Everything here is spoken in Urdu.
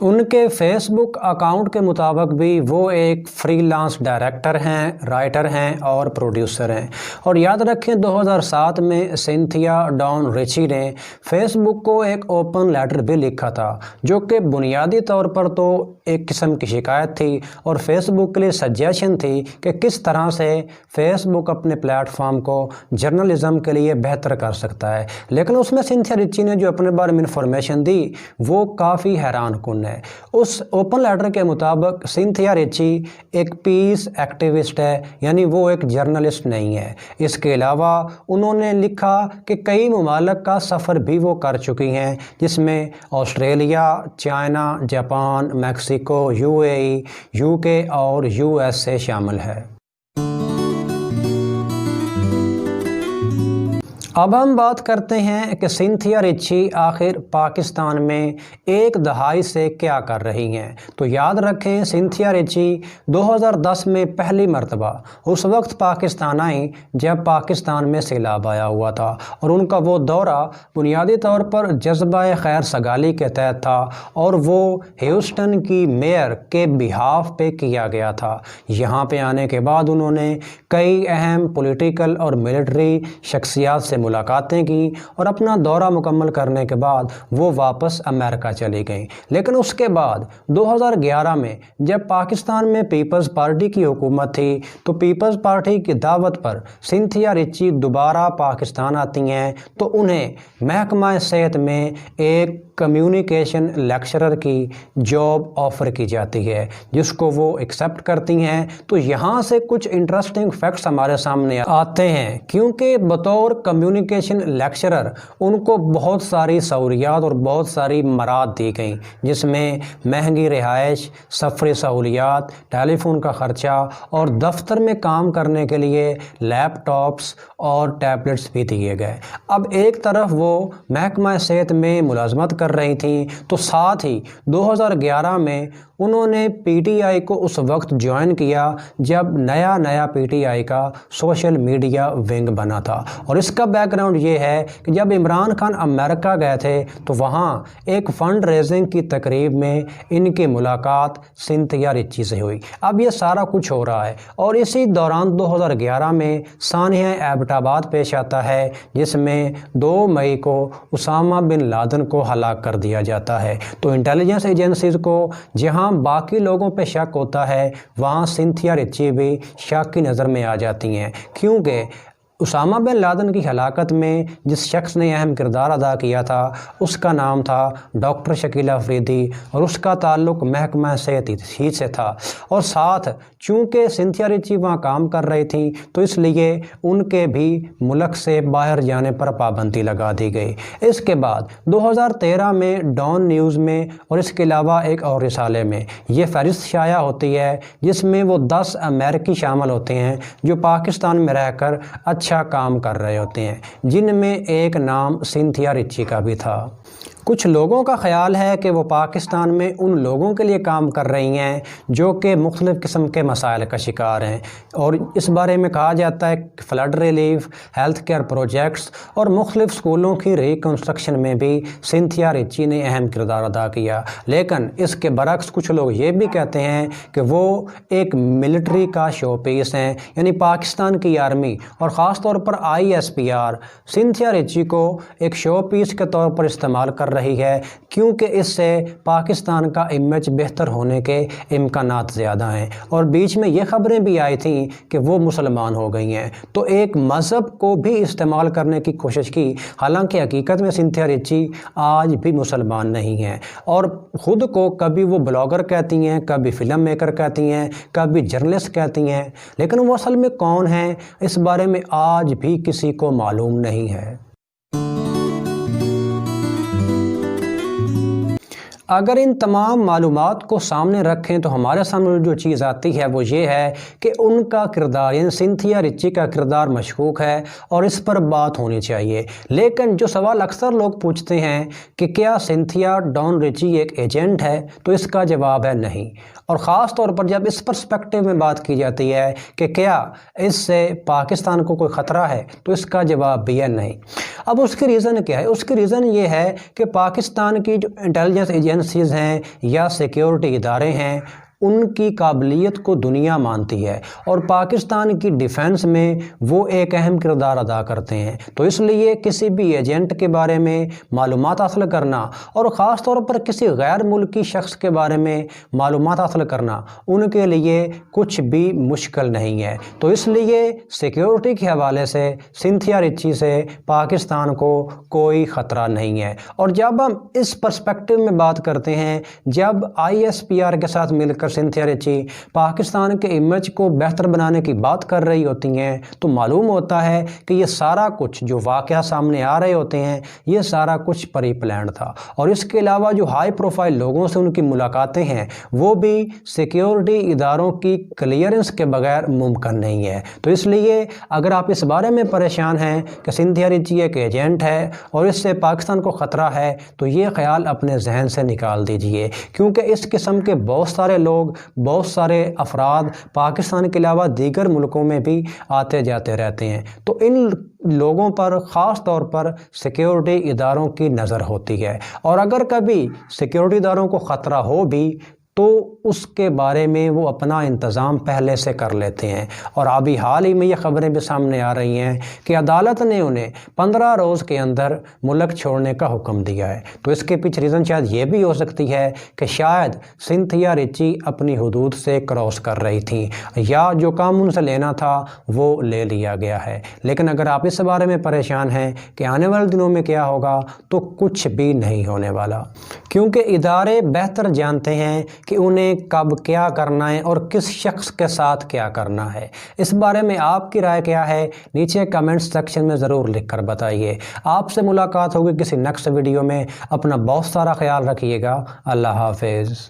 ان کے فیس بک اکاؤنٹ کے مطابق بھی وہ ایک فری لانس ڈائریکٹر ہیں، رائٹر ہیں اور پروڈیوسر ہیں۔ اور یاد رکھیں 2007 میں سینتھیا ڈان ریچی نے فیس بک کو ایک اوپن لیٹر بھی لکھا تھا، جو کہ بنیادی طور پر تو ایک قسم کی شکایت تھی اور فیس بک کے لیے سجیشن تھی کہ کس طرح سے فیس بک اپنے پلیٹ فارم کو جرنلزم کے لیے بہتر کر سکتا ہے۔ لیکن اس میں سینتھیا ریچی نے جو اپنے بارے میں انفارمیشن دی وہ کافی حیران کن ہے۔ اس اوپن لیٹر کے مطابق سینتھیا ریچی ایک پیس ایکٹیوسٹ ہے، یعنی وہ ایک جرنلسٹ نہیں ہے۔ اس کے علاوہ انہوں نے لکھا کہ کئی ممالک کا سفر بھی وہ کر چکی ہیں، جس میں Australia, China, Japan, Mexico, UAE، UK اور USA شامل ہے۔ اب ہم بات کرتے ہیں کہ سینتھیا ریچی آخر پاکستان میں ایک دہائی سے کیا کر رہی ہیں۔ تو یاد رکھیں سینتھیا ریچی 2010 میں پہلی مرتبہ اس وقت پاکستان آئیں جب پاکستان میں سیلاب آیا ہوا تھا، اور ان کا وہ دورہ بنیادی طور پر جذبہ خیر سگالی کے تحت تھا اور وہ ہیوسٹن کی میئر کے بہاف پہ کیا گیا تھا۔ یہاں پہ آنے کے بعد انہوں نے کئی اہم پولیٹیکل اور ملٹری شخصیات سے ملاقاتیں کی اور اپنا دورہ مکمل کرنے کے بعد وہ واپس امریکہ چلی گئیں۔ لیکن اس کے بعد 2011 میں جب پاکستان میں پیپلز پارٹی کی حکومت تھی تو پیپلز پارٹی کی دعوت پر سینتھیا ریچی دوبارہ پاکستان آتی ہیں تو انہیں محکمہ صحت میں ایک کمیونیکیشن لیکچرر کی جاب آفر کی جاتی ہے، جس کو وہ ایکسیپٹ کرتی ہیں۔ تو یہاں سے کچھ انٹرسٹنگ فیکٹس ہمارے سامنے آتے ہیں، کیونکہ بطور کمیونیکیشن لیکچرر ان کو بہت ساری سہولیات اور بہت ساری مراد دی گئیں، جس میں مہنگی رہائش، سفری سہولیات، ٹیلی فون کا خرچہ اور دفتر میں کام کرنے کے لیے لیپ ٹاپس اور ٹیبلٹس بھی دیے گئے۔ اب ایک طرف وہ محکمہ صحت میں ملازمت کر رہی تھیں تو ساتھ ہی 2011 میں انہوں نے PTI کو اس وقت جوائن کیا جب نیا PTI کا سوشل میڈیا ونگ بنا تھا۔ اور اس کا بیک گراؤنڈ یہ ہے کہ جب عمران خان امریکہ گئے تھے تو وہاں ایک فنڈ ریزنگ کی تقریب میں ان کی ملاقات سینتھیا ریچی سے ہوئی۔ اب یہ سارا کچھ ہو رہا ہے اور اسی دوران 2011 میں سانحہ ایبٹ آباد پیش آتا ہے، جس میں 2 مئی کو اسامہ بن لادن کو ہلاک کر دیا جاتا ہے۔ تو انٹیلیجنس ایجنسیز کو جہاں باقی لوگوں پہ شک ہوتا ہے وہاں سینتھیا ریچی بھی شک کی نظر میں آ جاتی ہیں، کیونکہ اسامہ بن لادن کی ہلاکت میں جس شخص نے اہم کردار ادا کیا تھا اس کا نام تھا ڈاکٹر شکیل افریدی، اور اس کا تعلق محکمہ صحت ہی سے تھا۔ اور ساتھ چونکہ سینتھیا ریچی وہاں کام کر رہی تھیں تو اس لیے ان کے بھی ملک سے باہر جانے پر پابندی لگا دی گئی۔ اس کے بعد 2013 میں ڈان نیوز میں اور اس کے علاوہ ایک اور رسالے میں یہ فہرست شائع ہوتی ہے جس میں وہ 10 امریکی شامل ہوتے ہیں جو پاکستان میں رہ کر اچھا کام کر رہے ہوتے ہیں، جن میں ایک نام سینتھیا ریچی کا بھی تھا۔ کچھ لوگوں کا خیال ہے کہ وہ پاکستان میں ان لوگوں کے لیے کام کر رہی ہیں جو کہ مختلف قسم کے مسائل کا شکار ہیں، اور اس بارے میں کہا جاتا ہے کہ flood relief, health care projects اور مختلف سکولوں کی ریکنسٹرکشن میں بھی سینتھیا ریچی نے اہم کردار ادا کیا۔ لیکن اس کے برعکس کچھ لوگ یہ بھی کہتے ہیں کہ وہ ایک ملٹری کا شو پیس ہیں، یعنی پاکستان کی آرمی اور خاص طور پر ISPR سینتھیا ریچی کو ایک شو پیس کے طور پر استعمال کر رہی ہے، کیونکہ اس سے پاکستان کا امیج بہتر ہونے کے امکانات زیادہ ہیں۔ اور بیچ میں یہ خبریں بھی آئی تھیں کہ وہ مسلمان ہو گئی ہیں، تو ایک مذہب کو بھی استعمال کرنے کی کوشش کی، حالانکہ حقیقت میں سینتھیا ریچی آج بھی مسلمان نہیں ہیں، اور خود کو کبھی وہ بلاگر کہتی ہیں، کبھی فلم میکر کہتی ہیں، کبھی جرنلسٹ کہتی ہیں، لیکن وہ اصل میں کون ہیں اس بارے میں آج بھی کسی کو معلوم نہیں ہے۔ اگر ان تمام معلومات کو سامنے رکھیں تو ہمارے سامنے جو چیز آتی ہے وہ یہ ہے کہ ان کا کردار، یعنی سینتھیا ریچی کا کردار مشکوک ہے اور اس پر بات ہونی چاہیے۔ لیکن جو سوال اکثر لوگ پوچھتے ہیں کہ کیا سینتھیا ڈان ریچی ایک ایجنٹ ہے، تو اس کا جواب ہے نہیں، اور خاص طور پر جب اس پرسپیکٹیو میں بات کی جاتی ہے کہ کیا اس سے پاکستان کو کوئی خطرہ ہے، تو اس کا جواب بھی ہے نہیں۔ اب اس کی ریزن کیا ہے؟ اس کی ریزن یہ ہے کہ پاکستان کی جو انٹیلیجنس ایجنسی ایجنسیز ہیں یا سیکیورٹی ادارے ہیں، ان کی قابلیت کو دنیا مانتی ہے اور پاکستان کی ڈیفنس میں وہ ایک اہم کردار ادا کرتے ہیں۔ تو اس لیے کسی بھی ایجنٹ کے بارے میں معلومات حاصل کرنا اور خاص طور پر کسی غیر ملکی شخص کے بارے میں معلومات حاصل کرنا ان کے لیے کچھ بھی مشکل نہیں ہے۔ تو اس لیے سیکیورٹی کے حوالے سے سنتھیا ریچی سے پاکستان کو کوئی خطرہ نہیں ہے۔ اور جب ہم اس پرسپیکٹو میں بات کرتے ہیں، جب ISPR کے ساتھ مل کر سنتھیا ریچی پاکستان کے امیج کو بہتر بنانے کی بات کر رہی ہوتی ہیں، تو معلوم ہوتا ہے کہ یہ سارا کچھ جو واقعہ سامنے آ رہے ہوتے ہیں، یہ سارا کچھ پری پلانڈ تھا۔ اور اس کے علاوہ جو ہائی پروفائل لوگوں سے ان کی ملاقاتیں ہیں، وہ بھی سیکیورٹی اداروں کی کلیئرنس کے بغیر ممکن نہیں ہے۔ تو اس لیے اگر آپ اس بارے میں پریشان ہیں کہ سنتھیا ریچی ایک ایجنٹ ہے اور اس سے پاکستان کو خطرہ ہے، تو یہ خیال اپنے ذہن سے نکال دیجئے، کیونکہ اس قسم کے بہت سارے لوگ، بہت سارے افراد پاکستان کے علاوہ دیگر ملکوں میں بھی آتے جاتے رہتے ہیں۔ تو ان لوگوں پر خاص طور پر سیکیورٹی اداروں کی نظر ہوتی ہے، اور اگر کبھی سیکیورٹی اداروں کو خطرہ ہو بھی تو اس کے بارے میں وہ اپنا انتظام پہلے سے کر لیتے ہیں۔ اور ابھی حال ہی میں یہ خبریں بھی سامنے آ رہی ہیں کہ عدالت نے انہیں 15 روز کے اندر ملک چھوڑنے کا حکم دیا ہے۔ تو اس کے پیچھے ریزن شاید یہ بھی ہو سکتی ہے کہ شاید سنتھیا ریچی اپنی حدود سے کراس کر رہی تھیں، یا جو کام ان سے لینا تھا وہ لے لیا گیا ہے۔ لیکن اگر آپ اس بارے میں پریشان ہیں کہ آنے والے دنوں میں کیا ہوگا، تو کچھ بھی نہیں ہونے والا، کیونکہ ادارے بہتر جانتے ہیں کہ انہیں کب کیا کرنا ہے اور کس شخص کے ساتھ کیا کرنا ہے۔ اس بارے میں آپ کی رائے کیا ہے؟ نیچے کمنٹ سیکشن میں ضرور لکھ کر بتائیے۔ آپ سے ملاقات ہوگی کسی نیکسٹ ویڈیو میں۔ اپنا بہت سارا خیال رکھیے گا۔ اللہ حافظ۔